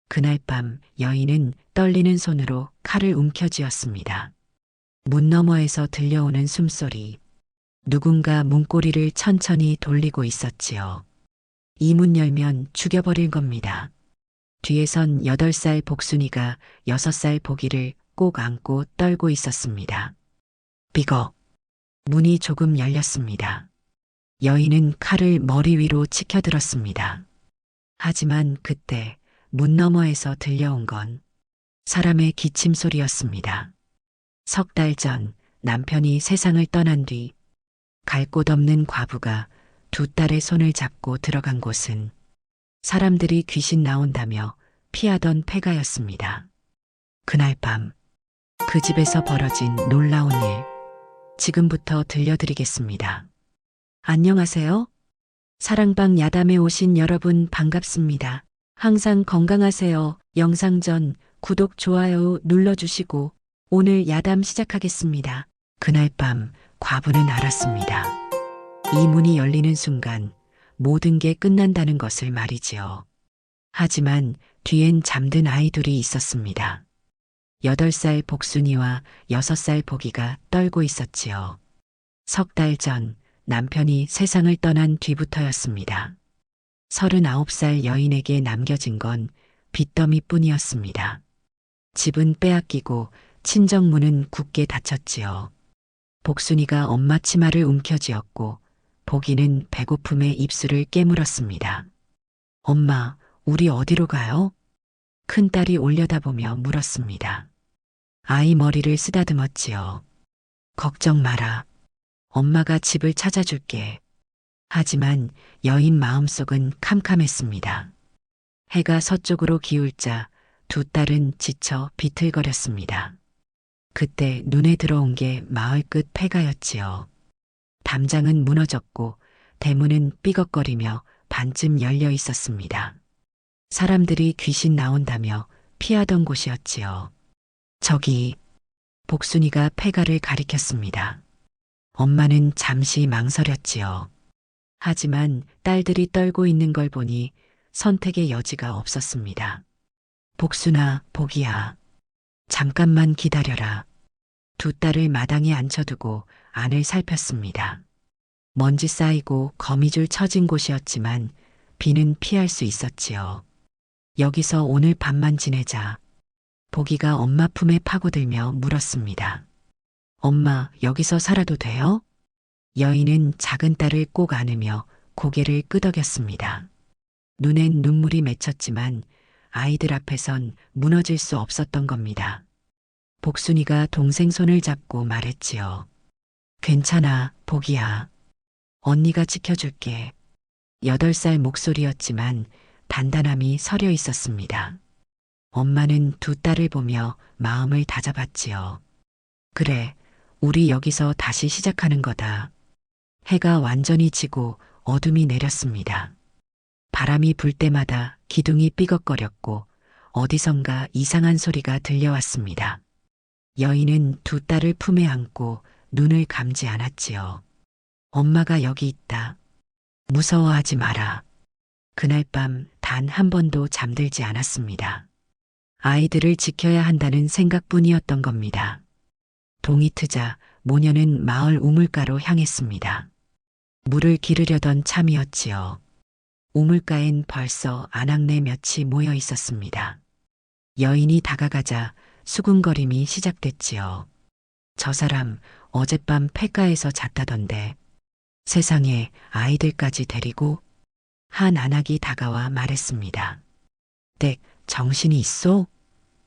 그날 밤 여인은 떨리는 손으로 칼을 움켜쥐었습니다. 문 너머에서 들려오는 숨소리. 누군가 문고리를 천천히 돌리고 있었지요. 이 문 열면 죽여버릴 겁니다. 뒤에선 8살 복순이가 6살 보기를 꼭 안고 떨고 있었습니다. 비거. 문이 조금 열렸습니다. 여인은 칼을 머리 위로 치켜들었습니다. 하지만 그때 문 너머에서 들려온 건 사람의 기침 소리였습니다. 석 달 전 남편이 세상을 떠난 뒤 갈 곳 없는 과부가 두 딸의 손을 잡고 들어간 곳은 사람들이 귀신 나온다며 피하던 폐가였습니다. 그날 밤 그 집에서 벌어진 놀라운 일 지금부터 들려드리겠습니다. 안녕하세요. 사랑방 야담에 오신 여러분 반갑습니다. 항상 건강하세요. 영상 전 구독, 좋아요 눌러주시고 오늘 야담 시작하겠습니다. 그날 밤 과부는 알았습니다. 이 문이 열리는 순간 모든 게 끝난다는 것을 말이지요. 하지만 뒤엔 잠든 아이들이 있었습니다. 8살 복순이와 6살 보기가 떨고 있었지요. 석 달 전 남편이 세상을 떠난 뒤부터였습니다. 39살 여인에게 남겨진 건 빚더미뿐이었습니다. 집은 빼앗기고 친정문은 굳게 닫혔지요. 복순이가 엄마 치마를 움켜쥐었고 보기는 배고픔에 입술을 깨물었습니다. 엄마, 우리 어디로 가요? 큰딸이 올려다보며 물었습니다. 아이 머리를 쓰다듬었지요. 걱정 마라. 엄마가 집을 찾아줄게. 하지만 여인 마음속은 캄캄했습니다. 해가 서쪽으로 기울자 두 딸은 지쳐 비틀거렸습니다. 그때 눈에 들어온 게 마을 끝 폐가였지요. 담장은 무너졌고 대문은 삐걱거리며 반쯤 열려 있었습니다. 사람들이 귀신 나온다며 피하던 곳이었지요. 저기, 복순이가 폐가를 가리켰습니다. 엄마는 잠시 망설였지요. 하지만 딸들이 떨고 있는 걸 보니 선택의 여지가 없었습니다. 복순아, 복이야. 잠깐만 기다려라. 두 딸을 마당에 앉혀두고 안을 살폈습니다. 먼지 쌓이고 거미줄 쳐진 곳이었지만 비는 피할 수 있었지요. 여기서 오늘 밤만 지내자. 보기가 엄마 품에 파고들며 물었습니다. 엄마, 여기서 살아도 돼요? 여인은 작은 딸을 꼭 안으며 고개를 끄덕였습니다. 눈엔 눈물이 맺혔지만 아이들 앞에선 무너질 수 없었던 겁니다. 복순이가 동생 손을 잡고 말했지요. 괜찮아, 복이야. 언니가 지켜줄게. 8살 목소리였지만 단단함이 서려 있었습니다. 엄마는 두 딸을 보며 마음을 다잡았지요. 그래, 우리 여기서 다시 시작하는 거다. 해가 완전히 지고 어둠이 내렸습니다. 바람이 불 때마다 기둥이 삐걱거렸고 어디선가 이상한 소리가 들려왔습니다. 여인은 두 딸을 품에 안고 눈을 감지 않았지요. 엄마가 여기 있다. 무서워하지 마라. 그날 밤 단 한 번도 잠들지 않았습니다. 아이들을 지켜야 한다는 생각뿐이었던 겁니다. 동이 트자 모녀는 마을 우물가로 향했습니다. 물을 기르려던 참이었지요. 우물가엔 벌써 아낙네 몇이 모여 있었습니다. 여인이 다가가자 수군거림이 시작됐지요. 저 사람 어젯밤 폐가에서 잤다던데. 세상에 아이들까지 데리고. 한 아낙이 다가와 말했습니다. 댁 정신이 있소?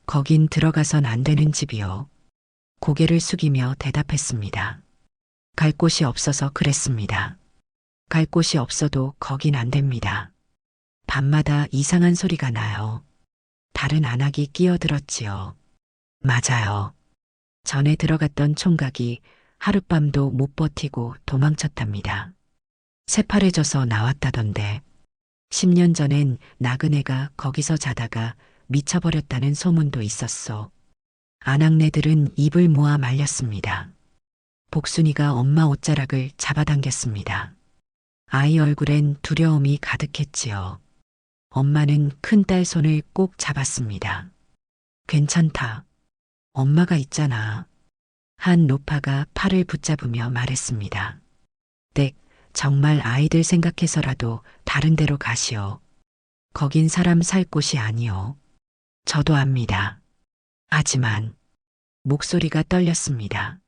거긴 들어가선 안 되는 집이요. 고개를 숙이며 대답했습니다. 갈 곳이 없어서 그랬습니다. 갈 곳이 없어도 거긴 안 됩니다. 밤마다 이상한 소리가 나요. 다른 아낙이 끼어들었지요. 맞아요. 전에 들어갔던 총각이 하룻밤도 못 버티고 도망쳤답니다. 새파래져서 나왔다던데 10년 전엔 나그네가 거기서 자다가 미쳐버렸다는 소문도 있었소. 아낙네들은 입을 모아 말렸습니다. 복순이가 엄마 옷자락을 잡아당겼습니다. 아이 얼굴엔 두려움이 가득했지요. 엄마는 큰딸 손을 꼭 잡았습니다. 괜찮다. 엄마가 있잖아. 한 노파가 팔을 붙잡으며 말했습니다. 댁, 정말 아이들 생각해서라도 다른 데로 가시오. 거긴 사람 살 곳이 아니오. 저도 압니다. 하지만 목소리가 떨렸습니다.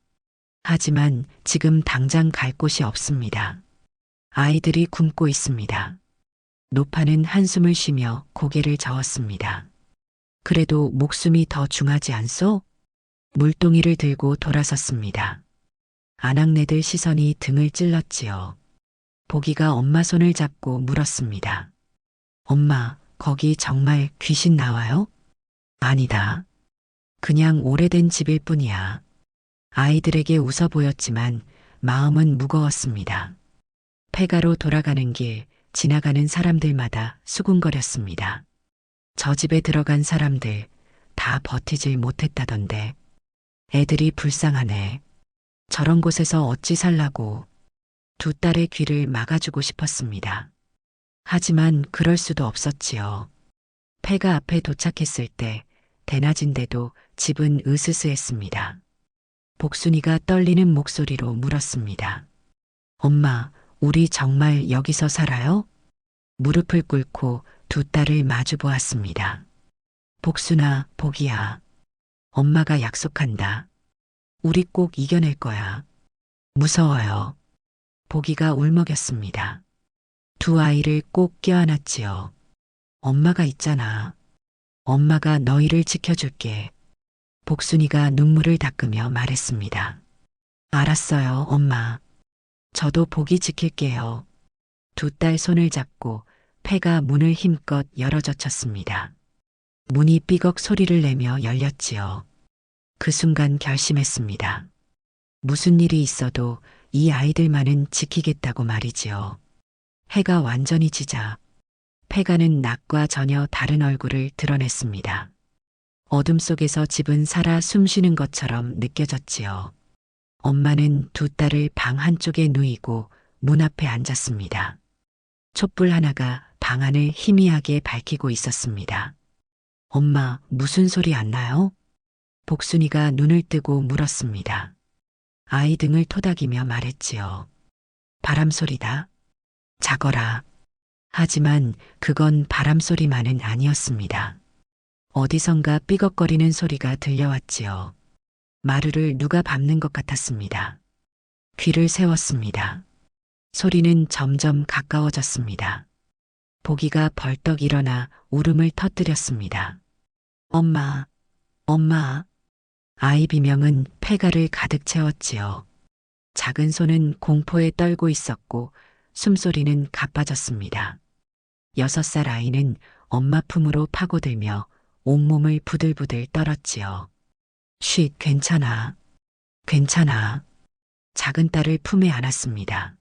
하지만 지금 당장 갈 곳이 없습니다. 아이들이 굶고 있습니다. 노파는 한숨을 쉬며 고개를 저었습니다. 그래도 목숨이 더 중하지 않소? 물동이를 들고 돌아섰습니다. 아낙네들 시선이 등을 찔렀지요. 보기가 엄마 손을 잡고 물었습니다. 엄마, 거기 정말 귀신 나와요? 아니다. 그냥 오래된 집일 뿐이야. 아이들에게 웃어 보였지만 마음은 무거웠습니다. 폐가로 돌아가는 길, 지나가는 사람들마다 수군거렸습니다. 저 집에 들어간 사람들 다 버티질 못했다던데. 애들이 불쌍하네. 저런 곳에서 어찌 살라고. 두 딸의 귀를 막아주고 싶었습니다. 하지만 그럴 수도 없었지요. 폐가 앞에 도착했을 때 대낮인데도 집은 으스스했습니다. 복순이가 떨리는 목소리로 물었습니다. 엄마, 우리 정말 여기서 살아요? 무릎을 꿇고 두 딸을 마주 보았습니다. 복순아, 복이야. 엄마가 약속한다. 우리 꼭 이겨낼 거야. 무서워요. 복이가 울먹였습니다. 두 아이를 꼭 껴안았지요. 엄마가 있잖아. 엄마가 너희를 지켜줄게. 복순이가 눈물을 닦으며 말했습니다. 알았어요, 엄마. 저도 복이 지킬게요. 두 딸 손을 잡고 폐가 문을 힘껏 열어젖혔습니다. 문이 삐걱 소리를 내며 열렸지요. 그 순간 결심했습니다. 무슨 일이 있어도 이 아이들만은 지키겠다고 말이지요. 해가 완전히 지자 폐가는 낮과 전혀 다른 얼굴을 드러냈습니다. 어둠 속에서 집은 살아 숨쉬는 것처럼 느껴졌지요. 엄마는 두 딸을 방 한쪽에 누이고 문 앞에 앉았습니다. 촛불 하나가 방 안을 희미하게 밝히고 있었습니다. 엄마, 무슨 소리 안 나요? 복순이가 눈을 뜨고 물었습니다. 아이 등을 토닥이며 말했지요. 바람 소리다. 자거라. 하지만 그건 바람 소리만은 아니었습니다. 어디선가 삐걱거리는 소리가 들려왔지요. 마루를 누가 밟는 것 같았습니다. 귀를 세웠습니다. 소리는 점점 가까워졌습니다. 보기가 벌떡 일어나 울음을 터뜨렸습니다. 엄마, 엄마. 아이 비명은 폐가를 가득 채웠지요. 작은 손은 공포에 떨고 있었고 숨소리는 가빠졌습니다. 6살 아이는 엄마 품으로 파고들며 온몸을 부들부들 떨었지요. 쉿, 괜찮아. 괜찮아. 작은 딸을 품에 안았습니다.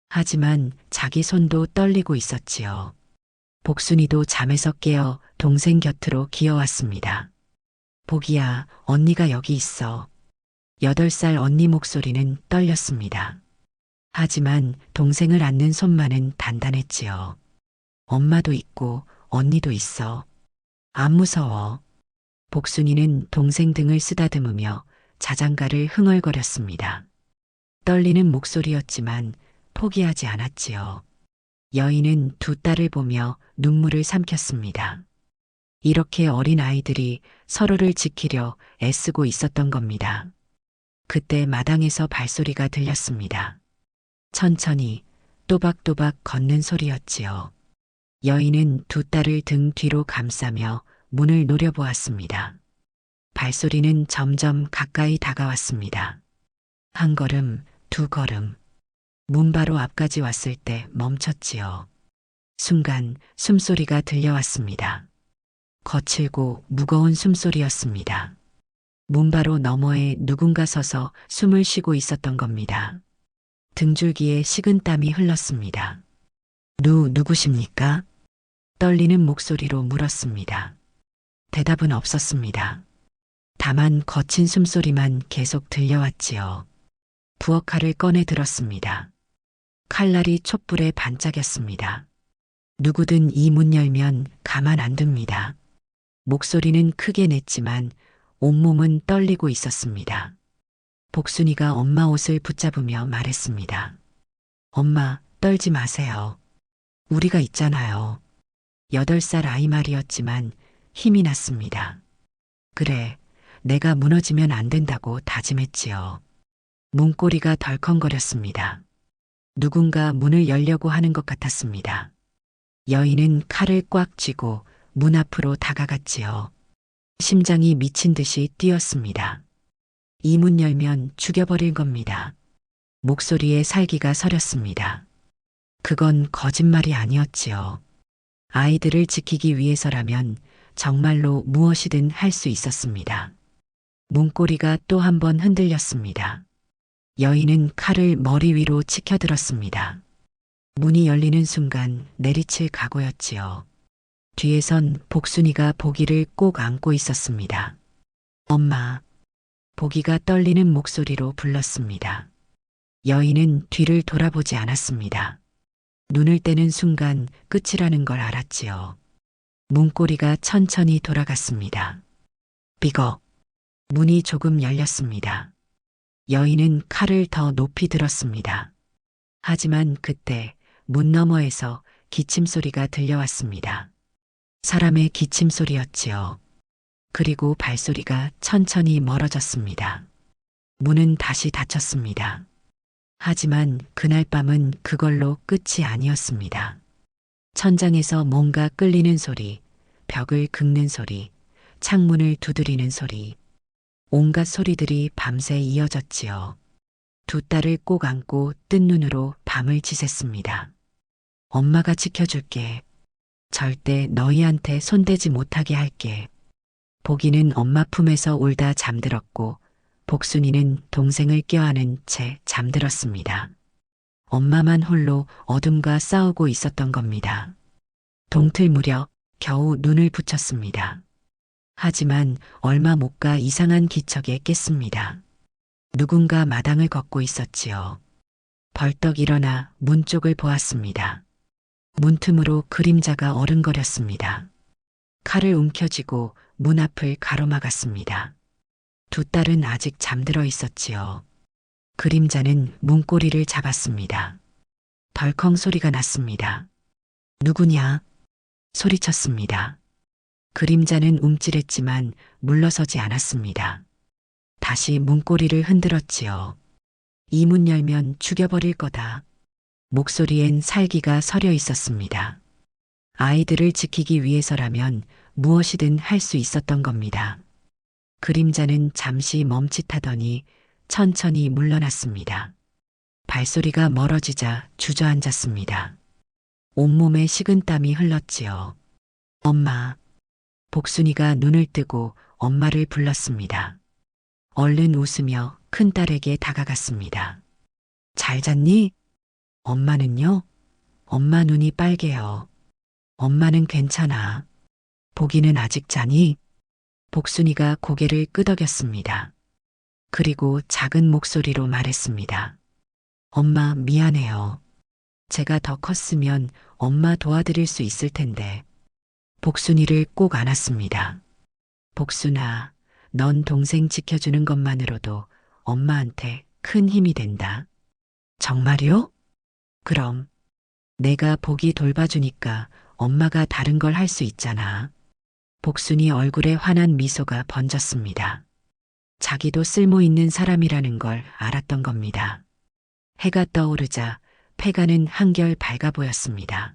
하지만 자기 손도 떨리고 있었지요. 복순이도 잠에서 깨어 동생 곁으로 기어왔습니다. 복이야, 언니가 여기 있어. 8살 언니 목소리는 떨렸습니다. 하지만 동생을 안는 손만은 단단했지요. 엄마도 있고 언니도 있어. 안 무서워. 복순이는 동생 등을 쓰다듬으며 자장가를 흥얼거렸습니다. 떨리는 목소리였지만 포기하지 않았지요. 여인은 두 딸을 보며 눈물을 삼켰습니다. 이렇게 어린 아이들이 서로를 지키려 애쓰고 있었던 겁니다. 그때 마당에서 발소리가 들렸습니다. 천천히 또박또박 걷는 소리였지요. 여인은 두 딸을 등 뒤로 감싸며 문을 노려보았습니다. 발소리는 점점 가까이 다가왔습니다. 한 걸음, 두 걸음. 문 바로 앞까지 왔을 때 멈췄지요. 순간 숨소리가 들려왔습니다. 거칠고 무거운 숨소리였습니다. 문 바로 너머에 누군가 서서 숨을 쉬고 있었던 겁니다. 등줄기에 식은땀이 흘렀습니다. 누구십니까? 떨리는 목소리로 물었습니다. 대답은 없었습니다. 다만 거친 숨소리만 계속 들려왔지요. 부엌칼을 꺼내 들었습니다. 칼날이 촛불에 반짝였습니다. 누구든 이 문 열면 가만 안 둡니다. 목소리는 크게 냈지만 온몸은 떨리고 있었습니다. 복순이가 엄마 옷을 붙잡으며 말했습니다. 엄마, 떨지 마세요. 우리가 있잖아요. 8살 아이 말이었지만 힘이 났습니다. 그래, 내가 무너지면 안 된다고 다짐했지요. 문고리가 덜컹거렸습니다. 누군가 문을 열려고 하는 것 같았습니다. 여인은 칼을 꽉 쥐고 문 앞으로 다가갔지요. 심장이 미친 듯이 뛰었습니다. 이 문 열면 죽여버릴 겁니다. 목소리에 살기가 서렸습니다. 그건 거짓말이 아니었지요. 아이들을 지키기 위해서라면 정말로 무엇이든 할 수 있었습니다. 문고리가 또 한 번 흔들렸습니다. 여인은 칼을 머리 위로 치켜들었습니다. 문이 열리는 순간 내리칠 각오였지요. 뒤에선 복순이가 보기를 꼭 안고 있었습니다. 엄마, 보기가 떨리는 목소리로 불렀습니다. 여인은 뒤를 돌아보지 않았습니다. 눈을 떼는 순간 끝이라는 걸 알았지요. 문고리가 천천히 돌아갔습니다. 비거. 문이 조금 열렸습니다. 여인은 칼을 더 높이 들었습니다. 하지만 그때 문 너머에서 기침소리가 들려왔습니다. 사람의 기침소리였지요. 그리고 발소리가 천천히 멀어졌습니다. 문은 다시 닫혔습니다. 하지만 그날 밤은 그걸로 끝이 아니었습니다. 천장에서 뭔가 끌리는 소리, 벽을 긁는 소리, 창문을 두드리는 소리, 온갖 소리들이 밤새 이어졌지요. 두 딸을 꼭 안고 뜬 눈으로 밤을 지샜습니다. 엄마가 지켜줄게. 절대 너희한테 손대지 못하게 할게. 보기는 엄마 품에서 울다 잠들었고 복순이는 동생을 껴안은 채 잠들었습니다. 엄마만 홀로 어둠과 싸우고 있었던 겁니다. 동틀 무렵 겨우 눈을 붙였습니다. 하지만 얼마 못 가 이상한 기척에 깼습니다. 누군가 마당을 걷고 있었지요. 벌떡 일어나 문 쪽을 보았습니다. 문틈으로 그림자가 어른거렸습니다. 칼을 움켜쥐고 문 앞을 가로막았습니다. 두 딸은 아직 잠들어 있었지요. 그림자는 문고리를 잡았습니다. 덜컹 소리가 났습니다. 누구냐? 소리쳤습니다. 그림자는 움찔했지만 물러서지 않았습니다. 다시 문고리를 흔들었지요. 이 문 열면 죽여버릴 거다. 목소리엔 살기가 서려 있었습니다. 아이들을 지키기 위해서라면 무엇이든 할 수 있었던 겁니다. 그림자는 잠시 멈칫하더니 천천히 물러났습니다. 발소리가 멀어지자 주저앉았습니다. 온몸에 식은땀이 흘렀지요. 엄마. 복순이가 눈을 뜨고 엄마를 불렀습니다. 얼른 웃으며 큰딸에게 다가갔습니다. 잘 잤니? 엄마는요? 엄마 눈이 빨개요. 엄마는 괜찮아. 보기는 아직 자니? 복순이가 고개를 끄덕였습니다. 그리고 작은 목소리로 말했습니다. 엄마 미안해요. 제가 더 컸으면 엄마 도와드릴 수 있을 텐데. 복순이를 꼭 안았습니다. 복순아, 넌 동생 지켜주는 것만으로도 엄마한테 큰 힘이 된다. 정말요? 그럼 내가 복이 돌봐주니까 엄마가 다른 걸 할 수 있잖아. 복순이 얼굴에 환한 미소가 번졌습니다. 자기도 쓸모 있는 사람이라는 걸 알았던 겁니다. 해가 떠오르자 폐가는 한결 밝아 보였습니다.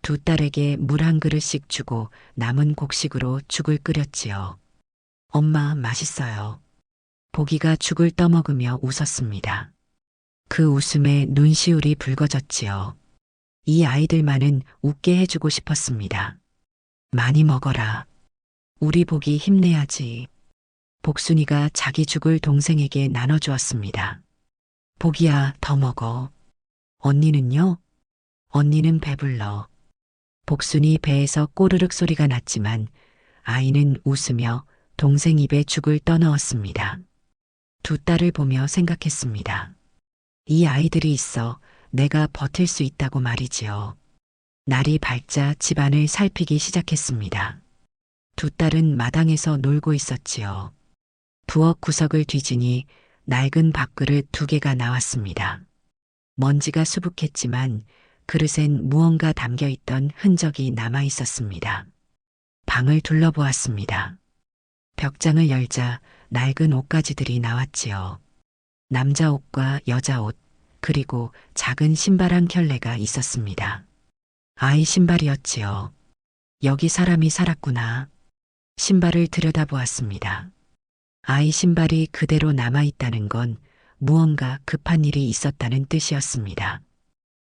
두 딸에게 물 한 그릇씩 주고 남은 곡식으로 죽을 끓였지요. 엄마 맛있어요. 보기가 죽을 떠먹으며 웃었습니다. 그 웃음에 눈시울이 붉어졌지요. 이 아이들만은 웃게 해주고 싶었습니다. 많이 먹어라. 우리 복이 힘내야지. 복순이가 자기 죽을 동생에게 나눠주었습니다. 복이야, 더 먹어. 언니는요? 언니는 배불러. 복순이 배에서 꼬르륵 소리가 났지만 아이는 웃으며 동생 입에 죽을 떠넣었습니다. 두 딸을 보며 생각했습니다. 이 아이들이 있어 내가 버틸 수 있다고 말이지요. 날이 밝자 집안을 살피기 시작했습니다. 두 딸은 마당에서 놀고 있었지요. 부엌 구석을 뒤지니 낡은 밥그릇 두 개가 나왔습니다. 먼지가 수북했지만 그릇엔 무언가 담겨 있던 흔적이 남아 있었습니다. 방을 둘러보았습니다. 벽장을 열자 낡은 옷가지들이 나왔지요. 남자 옷과 여자 옷, 그리고 작은 신발 한 켤레가 있었습니다. 아이 신발이었지요. 여기 사람이 살았구나. 신발을 들여다보았습니다. 아이 신발이 그대로 남아있다는 건 무언가 급한 일이 있었다는 뜻이었습니다.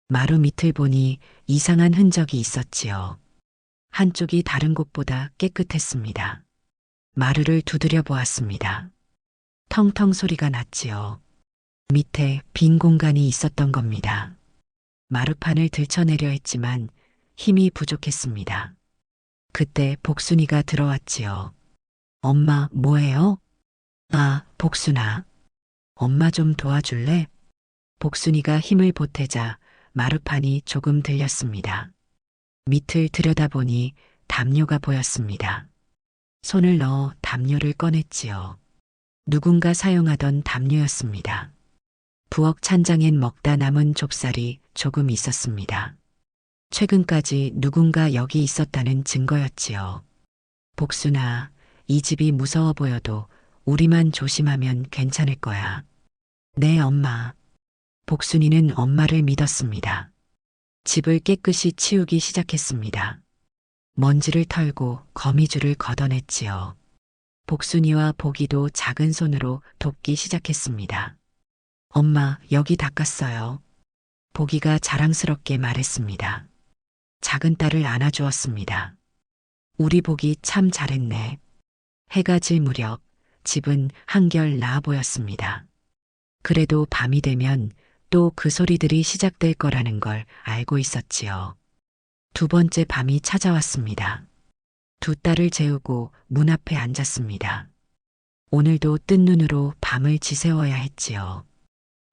마루 밑을 보니 이상한 흔적이 있었지요. 한쪽이 다른 곳보다 깨끗했습니다. 마루를 두드려 보았습니다. 텅텅 소리가 났지요. 밑에 빈 공간이 있었던 겁니다. 마루판을 들쳐내려 했지만 힘이 부족했습니다. 그때 복순이가 들어왔지요. 엄마, 뭐해요? 아, 복순아. 엄마 좀 도와줄래? 복순이가 힘을 보태자 마루판이 조금 들렸습니다. 밑을 들여다보니 담요가 보였습니다. 손을 넣어 담요를 꺼냈지요. 누군가 사용하던 담요였습니다. 부엌 찬장엔 먹다 남은 좁쌀이 조금 있었습니다. 최근까지 누군가 여기 있었다는 증거였지요. 복순아, 이 집이 무서워 보여도 우리만 조심하면 괜찮을 거야. 네, 엄마. 복순이는 엄마를 믿었습니다. 집을 깨끗이 치우기 시작했습니다. 먼지를 털고 거미줄을 걷어냈지요. 복순이와 보기도 작은 손으로 돕기 시작했습니다. 엄마, 여기 닦았어요. 보기가 자랑스럽게 말했습니다. 작은 딸을 안아주었습니다. 우리 보기 참 잘했네. 해가 질 무렵 집은 한결 나아 보였습니다. 그래도 밤이 되면 또 그 소리들이 시작될 거라는 걸 알고 있었지요. 두 번째 밤이 찾아왔습니다. 두 딸을 재우고 문 앞에 앉았습니다. 오늘도 뜬 눈으로 밤을 지새워야 했지요.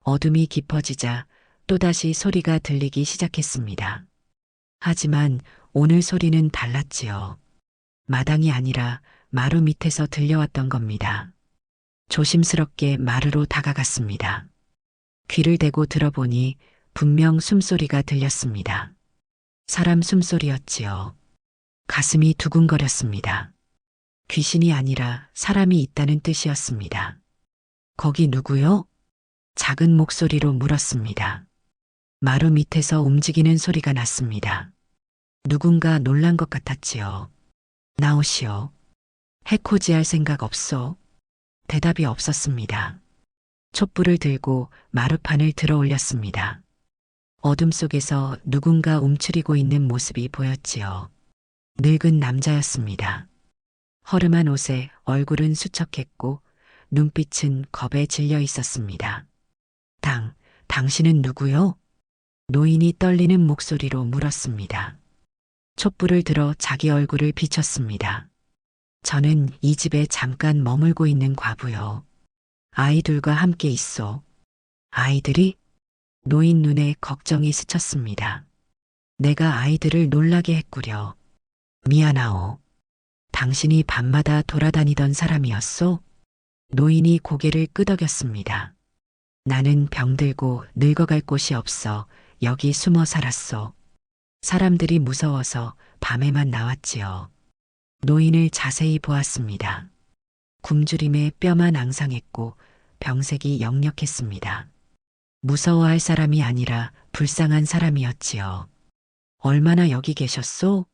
어둠이 깊어지자 또다시 소리가 들리기 시작했습니다. 하지만 오늘 소리는 달랐지요. 마당이 아니라 마루 밑에서 들려왔던 겁니다. 조심스럽게 마루로 다가갔습니다. 귀를 대고 들어보니 분명 숨소리가 들렸습니다. 사람 숨소리였지요. 가슴이 두근거렸습니다. 귀신이 아니라 사람이 있다는 뜻이었습니다. 거기 누구요? 작은 목소리로 물었습니다. 마루 밑에서 움직이는 소리가 났습니다. 누군가 놀란 것 같았지요. 나오시오. 해코지할 생각 없소. 대답이 없었습니다. 촛불을 들고 마루판을 들어 올렸습니다. 어둠 속에서 누군가 움츠리고 있는 모습이 보였지요. 늙은 남자였습니다. 허름한 옷에 얼굴은 수척했고 눈빛은 겁에 질려 있었습니다. 당신은 누구요? 노인이 떨리는 목소리로 물었습니다. 촛불을 들어 자기 얼굴을 비췄습니다. 저는 이 집에 잠깐 머물고 있는 과부요. 아이들과 함께 있어. 아이들이? 노인 눈에 걱정이 스쳤습니다. 내가 아이들을 놀라게 했구려. 미안하오. 당신이 밤마다 돌아다니던 사람이었소? 노인이 고개를 끄덕였습니다. 나는 병들고 늙어갈 곳이 없어 여기 숨어 살았소. 사람들이 무서워서 밤에만 나왔지요. 노인을 자세히 보았습니다. 굶주림에 뼈만 앙상했고 병색이 역력했습니다. 무서워할 사람이 아니라 불쌍한 사람이었지요. 얼마나 여기 계셨소?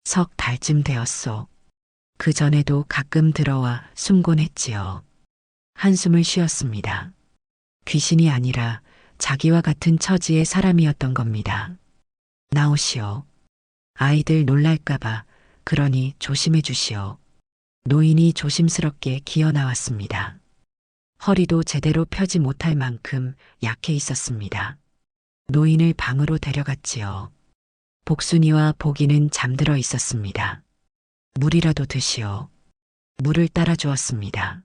석 달쯤 되었소. 그 전에도 가끔 들어와 숨곤 했지요. 한숨을 쉬었습니다. 귀신이 아니라 자기와 같은 처지의 사람이었던 겁니다. 나오시오. 아이들 놀랄까봐 그러니 조심해 주시오. 노인이 조심스럽게 기어 나왔습니다. 허리도 제대로 펴지 못할 만큼 약해 있었습니다. 노인을 방으로 데려갔지요. 복순이와 보기는 잠들어 있었습니다. 물이라도 드시오. 물을 따라 주었습니다.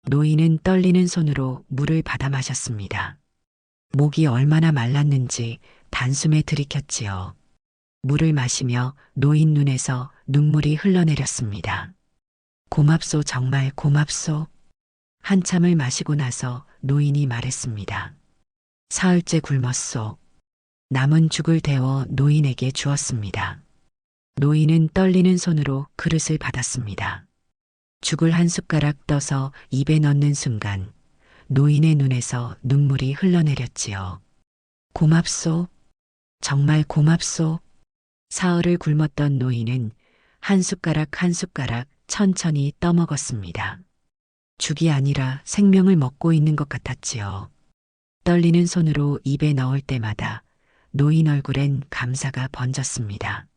노인은 떨리는 손으로 물을 받아 마셨습니다. 목이 얼마나 말랐는지 단숨에 들이켰지요. 물을 마시며 노인 눈에서 눈물이 흘러내렸습니다. 고맙소, 정말 고맙소. 한참을 마시고 나서 노인이 말했습니다. 사흘째 굶었소. 남은 죽을 데워 노인에게 주었습니다. 노인은 떨리는 손으로 그릇을 받았습니다. 죽을 한 숟가락 떠서 입에 넣는 순간 노인의 눈에서 눈물이 흘러내렸지요. 고맙소. 정말 고맙소. 사흘을 굶었던 노인은 한 숟가락 한 숟가락 천천히 떠먹었습니다. 죽이 아니라 생명을 먹고 있는 것 같았지요. 떨리는 손으로 입에 넣을 때마다 노인 얼굴엔 감사가 번졌습니다.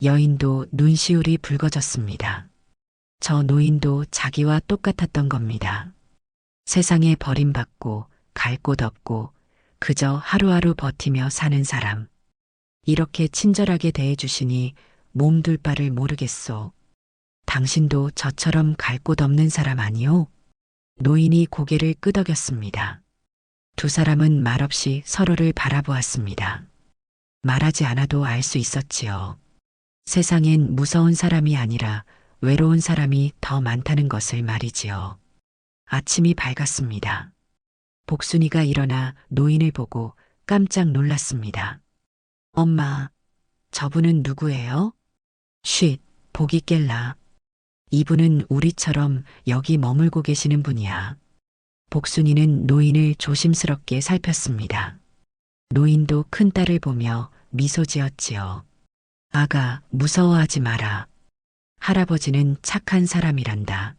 여인도 눈시울이 붉어졌습니다. 저 노인도 자기와 똑같았던 겁니다. 세상에 버림받고 갈 곳 없고 그저 하루하루 버티며 사는 사람. 이렇게 친절하게 대해주시니 몸둘 바를 모르겠소. 당신도 저처럼 갈 곳 없는 사람 아니오? 노인이 고개를 끄덕였습니다. 두 사람은 말없이 서로를 바라보았습니다. 말하지 않아도 알 수 있었지요. 세상엔 무서운 사람이 아니라 외로운 사람이 더 많다는 것을 말이지요. 아침이 밝았습니다. 복순이가 일어나 노인을 보고 깜짝 놀랐습니다. 엄마, 저분은 누구예요? 쉿, 복이 깰라. 이분은 우리처럼 여기 머물고 계시는 분이야. 복순이는 노인을 조심스럽게 살폈습니다. 노인도 큰딸을 보며 미소 지었지요. 아가, 무서워하지 마라. 할아버지는 착한 사람이란다.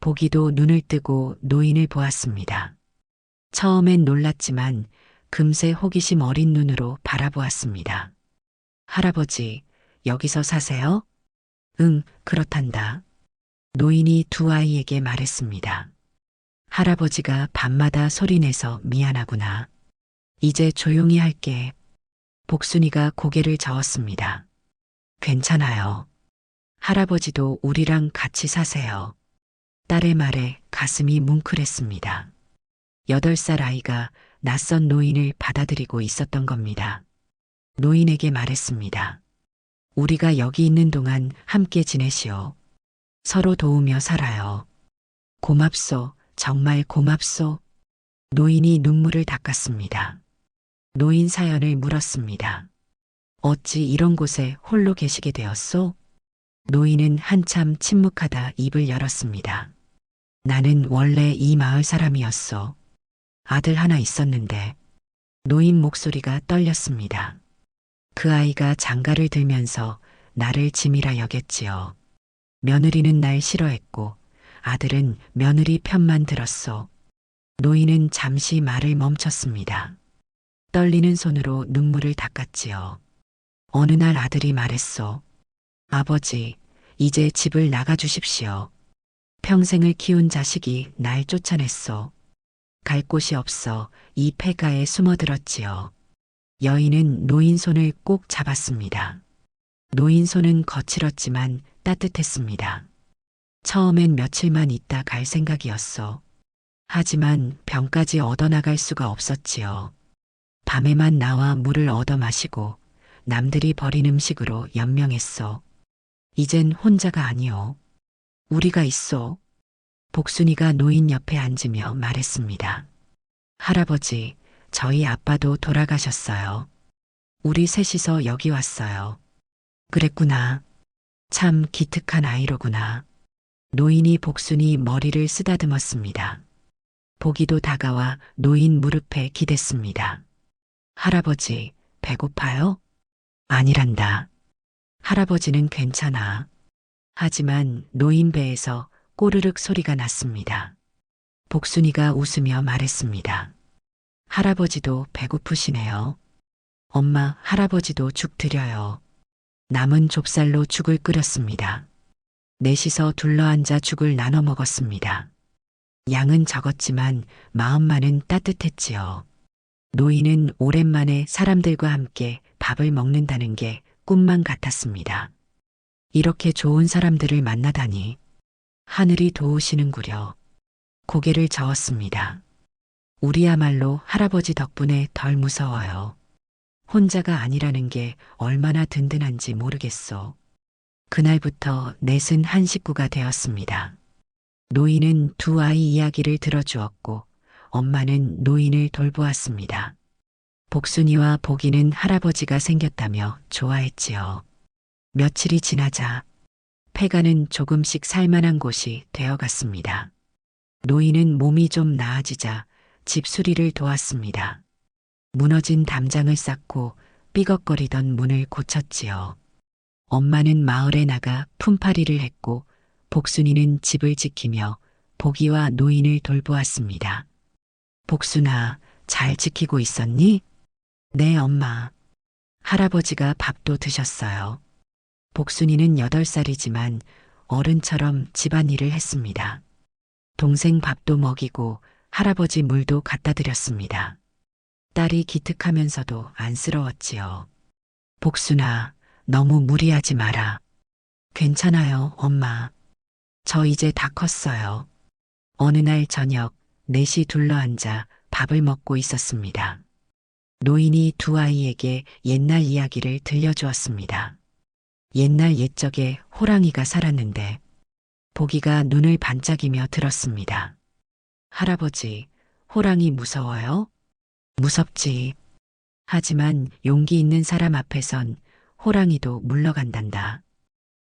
보기도 눈을 뜨고 노인을 보았습니다. 처음엔 놀랐지만 금세 호기심 어린 눈으로 바라보았습니다. 할아버지, 여기서 사세요? 응, 그렇단다. 노인이 두 아이에게 말했습니다. 할아버지가 밤마다 소리내서 미안하구나. 이제 조용히 할게. 복순이가 고개를 저었습니다. 괜찮아요. 할아버지도 우리랑 같이 사세요. 딸의 말에 가슴이 뭉클했습니다. 8살 아이가 낯선 노인을 받아들이고 있었던 겁니다. 노인에게 말했습니다. 우리가 여기 있는 동안 함께 지내시오. 서로 도우며 살아요. 고맙소, 정말 고맙소. 노인이 눈물을 닦았습니다. 노인 사연을 물었습니다. 어찌 이런 곳에 홀로 계시게 되었소? 노인은 한참 침묵하다 입을 열었습니다. 나는 원래 이 마을 사람이었소. 아들 하나 있었는데. 노인 목소리가 떨렸습니다. 그 아이가 장가를 들면서 나를 짐이라 여겼지요. 며느리는 날 싫어했고 아들은 며느리 편만 들었소. 노인은 잠시 말을 멈췄습니다. 떨리는 손으로 눈물을 닦았지요. 어느 날 아들이 말했소. 아버지, 이제 집을 나가주십시오. 평생을 키운 자식이 날 쫓아냈소. 갈 곳이 없어 이 폐가에 숨어들었지요. 여인은 노인 손을 꼭 잡았습니다. 노인 손은 거칠었지만 따뜻했습니다. 처음엔 며칠만 있다 갈 생각이었어. 하지만 병까지 얻어나갈 수가 없었지요. 밤에만 나와 물을 얻어 마시고 남들이 버린 음식으로 연명했어. 이젠 혼자가 아니오. 우리가 있어. 복순이가 노인 옆에 앉으며 말했습니다. 할아버지, 저희 아빠도 돌아가셨어요. 우리 셋이서 여기 왔어요. 그랬구나. 참 기특한 아이로구나. 노인이 복순이 머리를 쓰다듬었습니다. 보기도 다가와 노인 무릎에 기댔습니다. 할아버지, 배고파요? 아니란다. 할아버지는 괜찮아. 하지만 노인 배에서 꼬르륵 소리가 났습니다. 복순이가 웃으며 말했습니다. 할아버지도 배고프시네요. 엄마, 할아버지도 죽 드려요. 남은 좁쌀로 죽을 끓였습니다. 넷이서 둘러앉아 죽을 나눠 먹었습니다. 양은 적었지만 마음만은 따뜻했지요. 노인은 오랜만에 사람들과 함께 밥을 먹는다는 게 꿈만 같았습니다. 이렇게 좋은 사람들을 만나다니 하늘이 도우시는구려. 고개를 저었습니다. 우리야말로 할아버지 덕분에 덜 무서워요. 혼자가 아니라는 게 얼마나 든든한지 모르겠소. 그날부터 넷은 한 식구가 되었습니다. 노인은 두 아이 이야기를 들어주었고 엄마는 노인을 돌보았습니다. 복순이와 복이는 할아버지가 생겼다며 좋아했지요. 며칠이 지나자 폐가는 조금씩 살만한 곳이 되어갔습니다. 노인은 몸이 좀 나아지자 집 수리를 도왔습니다. 무너진 담장을 쌓고 삐걱거리던 문을 고쳤지요. 엄마는 마을에 나가 품팔이를 했고 복순이는 집을 지키며 복이와 노인을 돌보았습니다. 복순아, 잘 지키고 있었니? 네, 엄마. 할아버지가 밥도 드셨어요. 복순이는 8살이지만 어른처럼 집안일을 했습니다. 동생 밥도 먹이고 할아버지 물도 갖다 드렸습니다. 딸이 기특하면서도 안쓰러웠지요. 복순아, 너무 무리하지 마라. 괜찮아요, 엄마. 저 이제 다 컸어요. 어느 날 저녁 넷이 둘러앉아 밥을 먹고 있었습니다. 노인이 두 아이에게 옛날 이야기를 들려주었습니다. 옛날 옛적에 호랑이가 살았는데 보기가 눈을 반짝이며 들었습니다. 할아버지, 호랑이 무서워요? 무섭지. 하지만 용기 있는 사람 앞에선 호랑이도 물러간단다.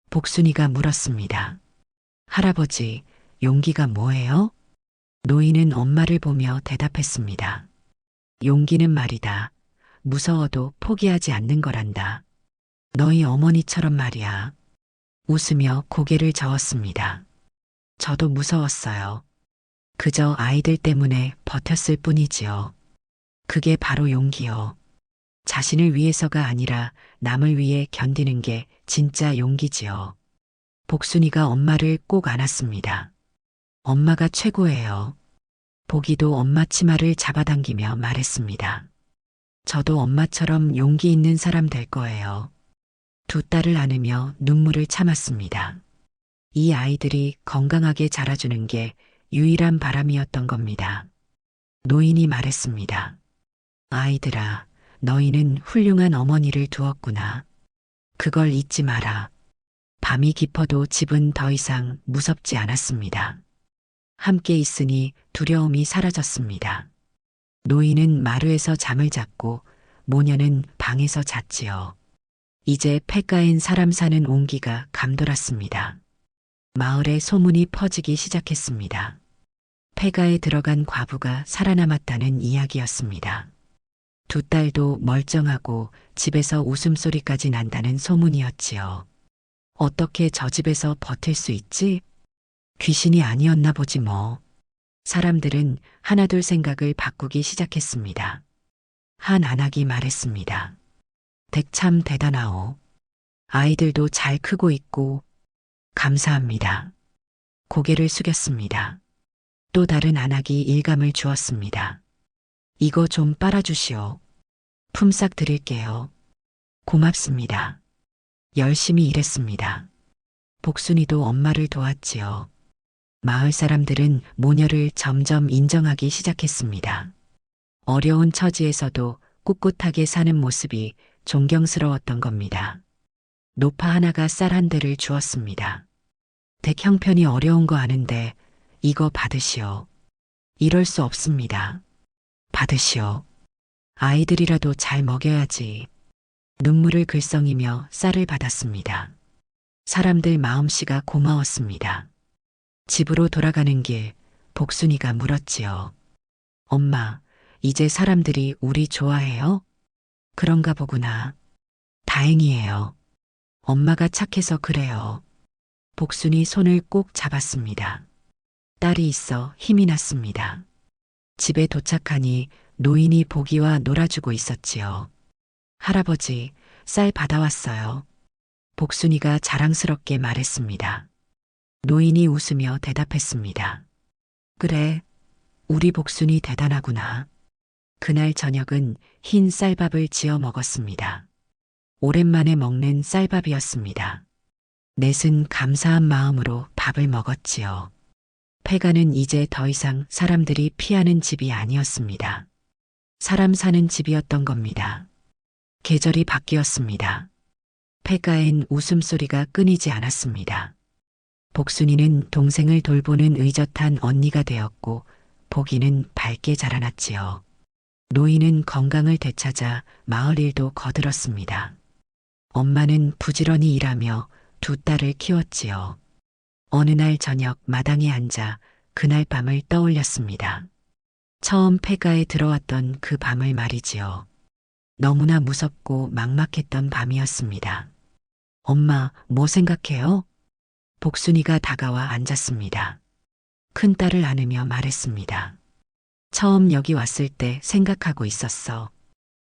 복순이가 물었습니다. 할아버지, 용기가 뭐예요? 노인은 엄마를 보며 대답했습니다. 용기는 말이다. 무서워도 포기하지 않는 거란다. 너희 어머니처럼 말이야. 웃으며 고개를 저었습니다. 저도 무서웠어요. 그저 아이들 때문에 버텼을 뿐이지요. 그게 바로 용기요. 자신을 위해서가 아니라 남을 위해 견디는 게 진짜 용기지요. 복순이가 엄마를 꼭 안았습니다. 엄마가 최고예요. 보기도 엄마 치마를 잡아당기며 말했습니다. 저도 엄마처럼 용기 있는 사람 될 거예요. 두 딸을 안으며 눈물을 참았습니다. 이 아이들이 건강하게 자라주는 게 유일한 바람이었던 겁니다. 노인이 말했습니다. 아이들아, 너희는 훌륭한 어머니를 두었구나. 그걸 잊지 마라. 밤이 깊어도 집은 더 이상 무섭지 않았습니다. 함께 있으니 두려움이 사라졌습니다. 노인은 마루에서 잠을 잤고 모녀는 방에서 잤지요. 이제 폐가엔 사람 사는 온기가 감돌았습니다. 마을에 소문이 퍼지기 시작했습니다. 폐가에 들어간 과부가 살아남았다는 이야기였습니다. 두 딸도 멀쩡하고 집에서 웃음소리까지 난다는 소문이었지요. 어떻게 저 집에서 버틸 수 있지? 귀신이 아니었나 보지 뭐. 사람들은 하나둘 생각을 바꾸기 시작했습니다. 한 안악이 말했습니다. 댁 참 대단하오. 아이들도 잘 크고 있고 감사합니다. 고개를 숙였습니다. 또 다른 안악이 일감을 주었습니다. 이거 좀 빨아주시오. 품삯 드릴게요. 고맙습니다. 열심히 일했습니다. 복순이도 엄마를 도왔지요. 마을 사람들은 모녀를 점점 인정하기 시작했습니다. 어려운 처지에서도 꿋꿋하게 사는 모습이 존경스러웠던 겁니다. 노파 하나가 쌀 한 대를 주었습니다. 댁 형편이 어려운 거 아는데 이거 받으시오. 이럴 수 없습니다. 받으시오. 아이들이라도 잘 먹여야지. 눈물을 글썽이며 쌀을 받았습니다. 사람들 마음씨가 고마웠습니다. 집으로 돌아가는 길 복순이가 물었지요. 엄마, 이제 사람들이 우리 좋아해요? 그런가 보구나. 다행이에요. 엄마가 착해서 그래요. 복순이 손을 꼭 잡았습니다. 딸이 있어 힘이 났습니다. 집에 도착하니 노인이 보기와 놀아주고 있었지요. 할아버지, 쌀 받아왔어요. 복순이가 자랑스럽게 말했습니다. 노인이 웃으며 대답했습니다. 그래, 우리 복순이 대단하구나. 그날 저녁은 흰 쌀밥을 지어 먹었습니다. 오랜만에 먹는 쌀밥이었습니다. 넷은 감사한 마음으로 밥을 먹었지요. 폐가는 이제 더 이상 사람들이 피하는 집이 아니었습니다. 사람 사는 집이었던 겁니다. 계절이 바뀌었습니다. 폐가엔 웃음소리가 끊이지 않았습니다. 복순이는 동생을 돌보는 의젓한 언니가 되었고 복이는 밝게 자라났지요. 노인은 건강을 되찾아 마을 일도 거들었습니다. 엄마는 부지런히 일하며 두 딸을 키웠지요. 어느 날 저녁 마당에 앉아 그날 밤을 떠올렸습니다. 처음 폐가에 들어왔던 그 밤을 말이지요. 너무나 무섭고 막막했던 밤이었습니다. 엄마, 뭐 생각해요? 복순이가 다가와 앉았습니다. 큰딸을 안으며 말했습니다. 처음 여기 왔을 때 생각하고 있었어.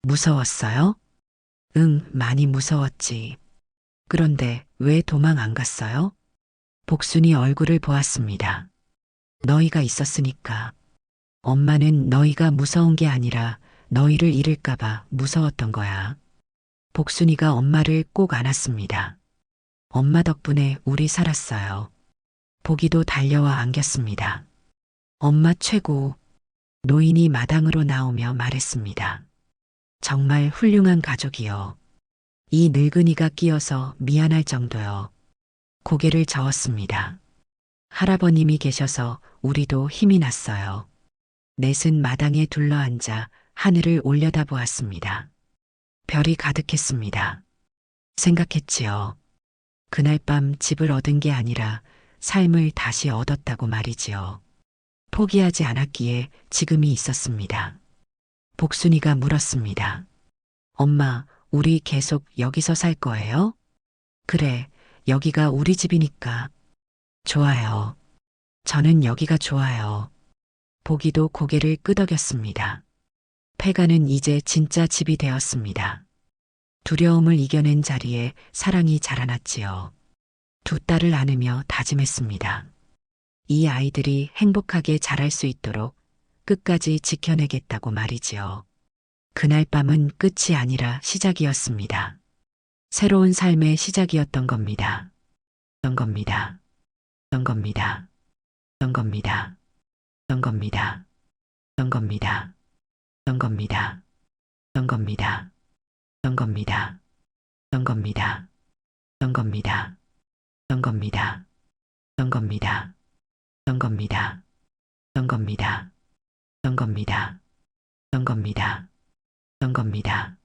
무서웠어요? 응, 많이 무서웠지. 그런데 왜 도망 안 갔어요? 복순이 얼굴을 보았습니다. 너희가 있었으니까. 엄마는 너희가 무서운 게 아니라 너희를 잃을까봐 무서웠던 거야. 복순이가 엄마를 꼭 안았습니다. 엄마 덕분에 우리 살았어요. 복이도 달려와 안겼습니다. 엄마 최고. 노인이 마당으로 나오며 말했습니다. 정말 훌륭한 가족이요. 이 늙은이가 끼어서 미안할 정도요. 고개를 저었습니다. 할아버님이 계셔서 우리도 힘이 났어요. 넷은 마당에 둘러앉아 하늘을 올려다보았습니다. 별이 가득했습니다. 생각했지요. 그날 밤 집을 얻은 게 아니라 삶을 다시 얻었다고 말이지요. 포기하지 않았기에 지금이 있었습니다. 복순이가 물었습니다. 엄마, 우리 계속 여기서 살 거예요? 그래, 여기가 우리 집이니까. 좋아요. 저는 여기가 좋아요. 보기도 고개를 끄덕였습니다. 폐가는 이제 진짜 집이 되었습니다. 두려움을 이겨낸 자리에 사랑이 자라났지요. 두 딸을 안으며 다짐했습니다. 이 아이들이 행복하게 자랄 수 있도록 끝까지 지켜내겠다고 말이지요. 그날 밤은 끝이 아니라 시작이었습니다. 새로운 삶의 시작이었던 겁니다. 던 겁니다. 던 겁니다. 던 겁니다. 던 겁니다. 던 겁니다. 던 겁니다. 던 겁니다. 던 겁니다. 던 겁니다. 던 겁니다. 던 겁니다. 던 겁니다. 던 겁니다. 던 겁니다. 던 겁니다. 던 겁니다. 던 겁니다.